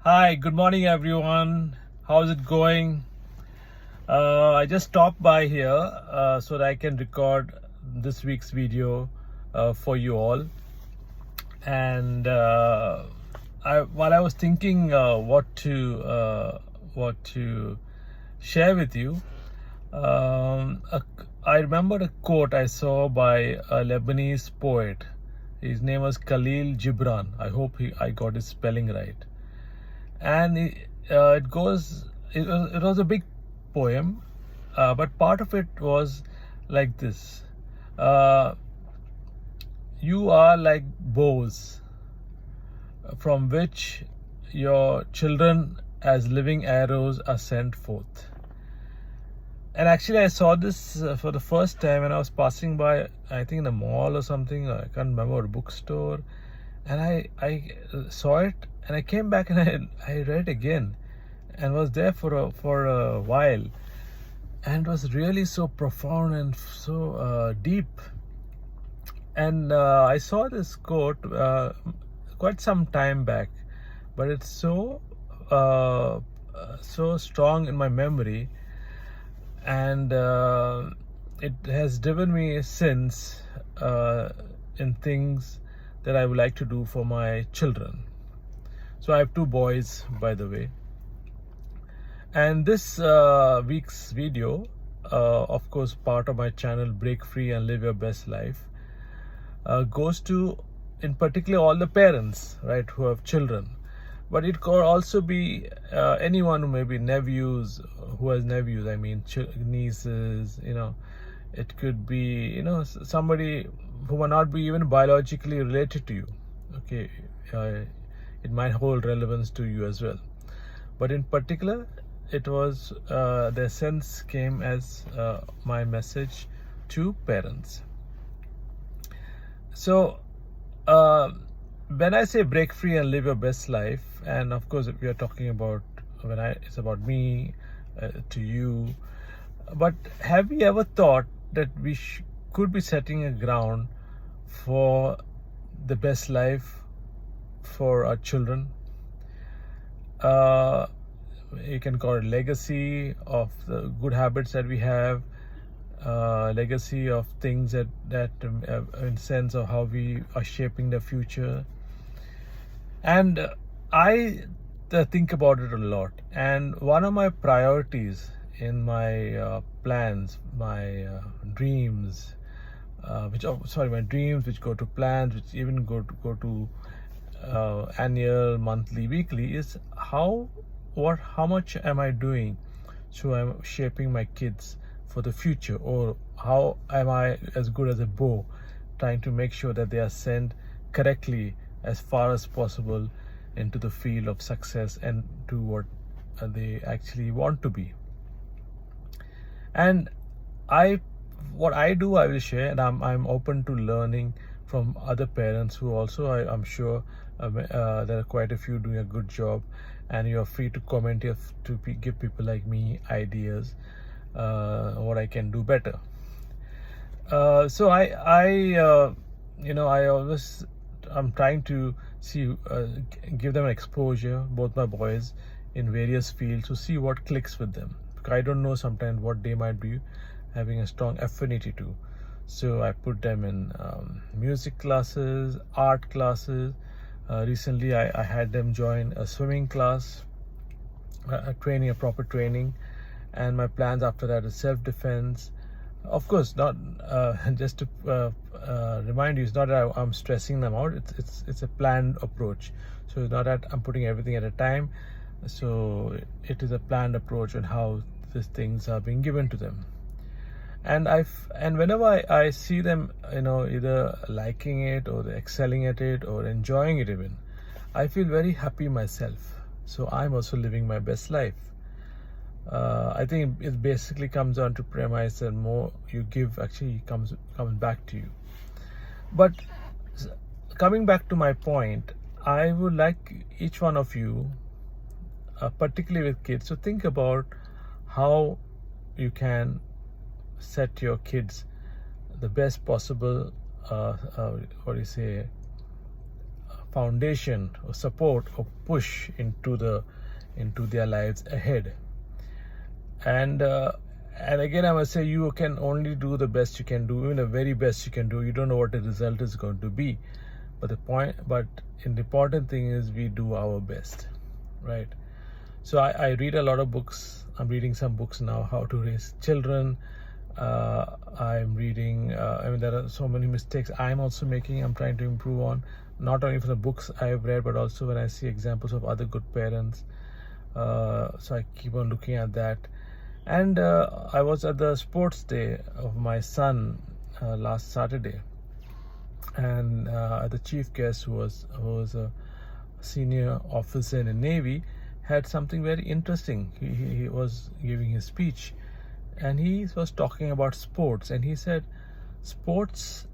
Hi, good morning, everyone. How's it going? I just stopped by here so that I can record this week's video for you all. And while I was thinking what to share with you, I remembered a quote I saw by a Lebanese poet. His name was Khalil Gibran. I hope I got his spelling right. And it was a big poem, but part of it was like this: uh, you are like bows from which your children as living arrows are sent forth. And actually I saw this for the first time when I was passing by, I think in a mall or something, I can't remember, a bookstore. And I saw it, and I came back and I read again and was there for a while, and it was really so profound and so deep. And I saw this quote quite some time back, but it's so strong in my memory, and it has driven me since in things that I would like to do for my children. So I have two boys, by the way. And this week's video, of course, part of my channel, Break Free and Live Your Best Life, goes to, in particular, all the parents, right, who have children. But it could also be anyone who may be nephews, who has nephews, I mean, nieces, It could be, somebody who may not be even biologically related to you. Okay, it might hold relevance to you as well. But in particular, it was the sense came as my message to parents. So when I say break free and live your best life, and of course we are talking about it's about me to you. But have you ever thought that we could be setting a ground for the best life for our children? You can call it legacy of the good habits that we have, legacy of things that in sense of how we are shaping the future. And I think about it a lot. And one of my priorities in my plans, my dreams, my dreams which go to plans, which even go to annual, monthly, weekly, is how much am I doing so I'm shaping my kids for the future, or how am I as good as a bow trying to make sure that they are sent correctly as far as possible into the field of success and to what they actually want to be. And what I do, I will share, and I'm open to learning from other parents who also, I'm sure there are quite a few doing a good job, and you are free to comment to give people like me ideas what I can do better. So I'm trying to give them exposure, both my boys, in various fields, to see what clicks with them. Because I don't know sometimes what they might be having a strong affinity to. So I put them in music classes, art classes. Recently, I had them join a swimming class, a proper training. And my plans after that is self-defense. Of course, not just to remind you, it's not that I'm stressing them out. It's a planned approach. So it's not that I'm putting everything at a time. So it is a planned approach on how these things are being given to them. And whenever I see them, either liking it or excelling at it or enjoying it even, I feel very happy myself. So I'm also living my best life. I think it basically comes down to premise, and more you give actually comes back to you. But coming back to my point, I would like each one of you, particularly with kids, to think about how you can set your kids the best possible foundation or support or push into their lives ahead. And again, I must say, you can only do the best you can do, even the very best you can do. You don't know what the result is going to be, but the important thing is we do our best, right? So I read a lot of books. I'm reading some books now, how to raise children. I'm reading, there are so many mistakes I'm also making, I'm trying to improve on, not only from the books I've read, but also when I see examples of other good parents. So I keep on looking at that. And I was at the sports day of my son last Saturday, and the chief guest, who was a senior officer in the Navy, had something very interesting. He was giving his speech, and he was talking about sports, and he said sports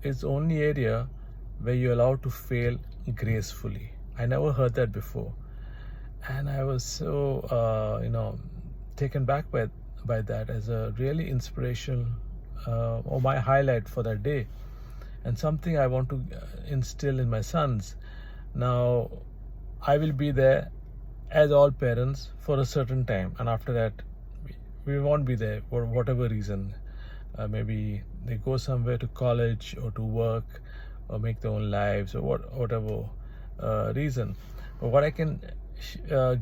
is the only area where you're allowed to fail gracefully. I never heard that before, and I was so taken back by that, as a really inspirational or my highlight for that day, and something I want to instill in my sons. Now, I will be there as all parents for a certain time, and after that we won't be there for whatever reason. Maybe they go somewhere to college or to work or make their own lives, or whatever reason. But what I can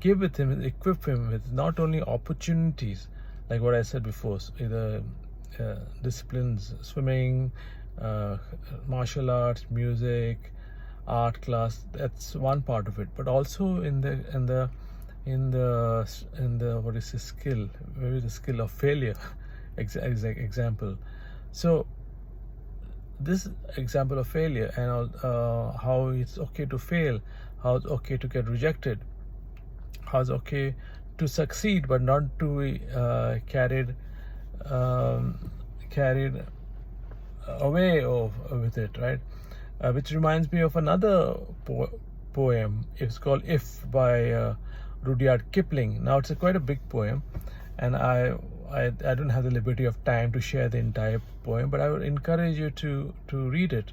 give with him is equip him with not only opportunities, like what I said before, either disciplines, swimming, martial arts, music, art class. That's one part of it, but also in the what is the skill, maybe the skill of failure. Example. So this example of failure, and how it's okay to fail, how it's okay to get rejected, how it's okay to succeed but not to be carried away with it, right? Which reminds me of another poem. It's called If by Rudyard Kipling. Now, it's quite a big poem, and I don't have the liberty of time to share the entire poem, but I would encourage you to read it,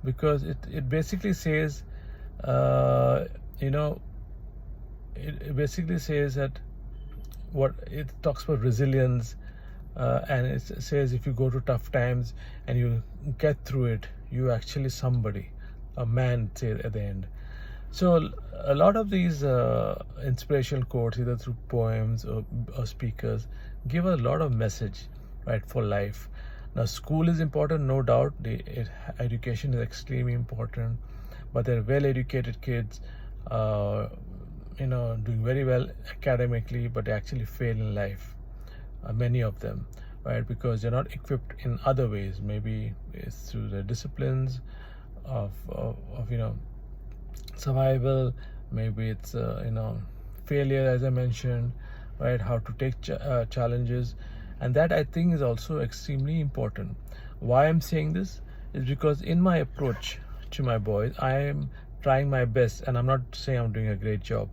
because it basically says, it basically says that what it talks about resilience, and it says if you go to tough times and you get through it, you actually somebody, a man, say at the end. So a lot of these inspirational quotes, either through poems or speakers, give a lot of message, right, for life. Now, school is important, no doubt. Education is extremely important, but there are well-educated kids, doing very well academically, but they actually fail in life. Many of them, right, because they're not equipped in other ways. Maybe it's through the disciplines of survival. Maybe it's failure, as I mentioned, right, how to take challenges, and that, I think, is also extremely important. Why I'm saying this is because in my approach to my boys, I am trying my best, and I'm not saying I'm doing a great job.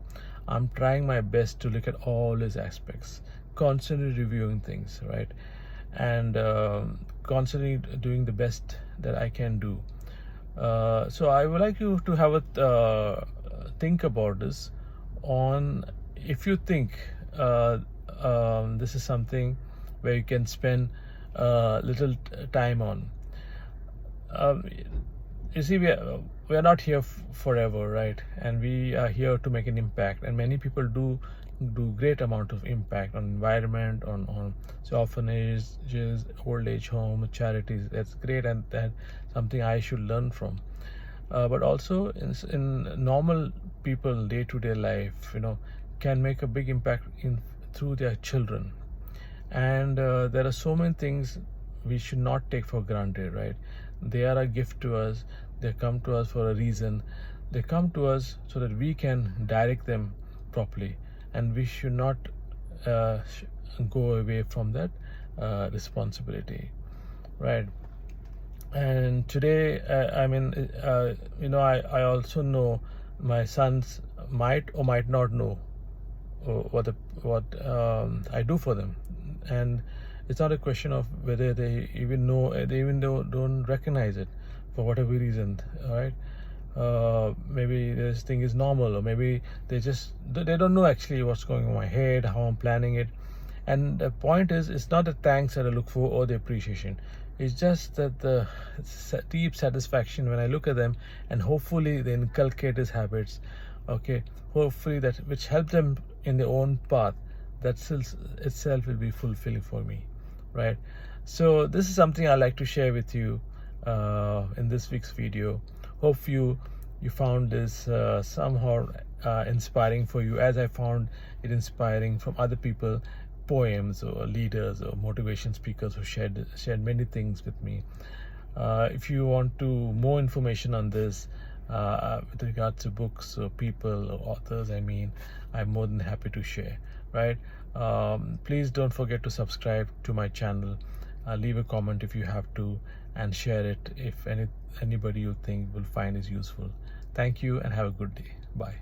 I'm trying my best to look at all these aspects, constantly reviewing things, right, and constantly doing the best that I can do. So I would like you to have a think about this. On if you think this is something where you can spend little time on. You see, we are not here forever, right? And we are here to make an impact. And many people do great amount of impact on environment, on orphanages, old age home, charities. That's great, and that's something I should learn from. But also in normal people, day-to-day life, can make a big impact through their children. And there are so many things we should not take for granted, right? They are a gift to us. They come to us for a reason. They come to us so that we can direct them properly, and we should not go away from that responsibility, right? And today, I also know my sons might or might not know what I do for them, and it's not a question of whether they even know, they even don't recognize it for whatever reason, right? maybe this thing is normal, or maybe they don't know actually what's going on in my head, how I'm planning it. And the point is, it's not the thanks that I look for or the appreciation. It's just that the deep satisfaction when I look at them, and hopefully they inculcate these habits. Okay, hopefully that which help them in their own path. That itself will be fulfilling for me, right? So this is something I like to share with you in this week's video. Hope you found this somehow inspiring for you, as I found it inspiring from other people, poems or leaders or motivation speakers who shared many things with me. If you want to more information on this with regards to books or people or authors, I'm more than happy to share, right? Please don't forget to subscribe to my channel, leave a comment if you have to, and share it if anybody you think will find is useful. Thank you and have a good day. Bye.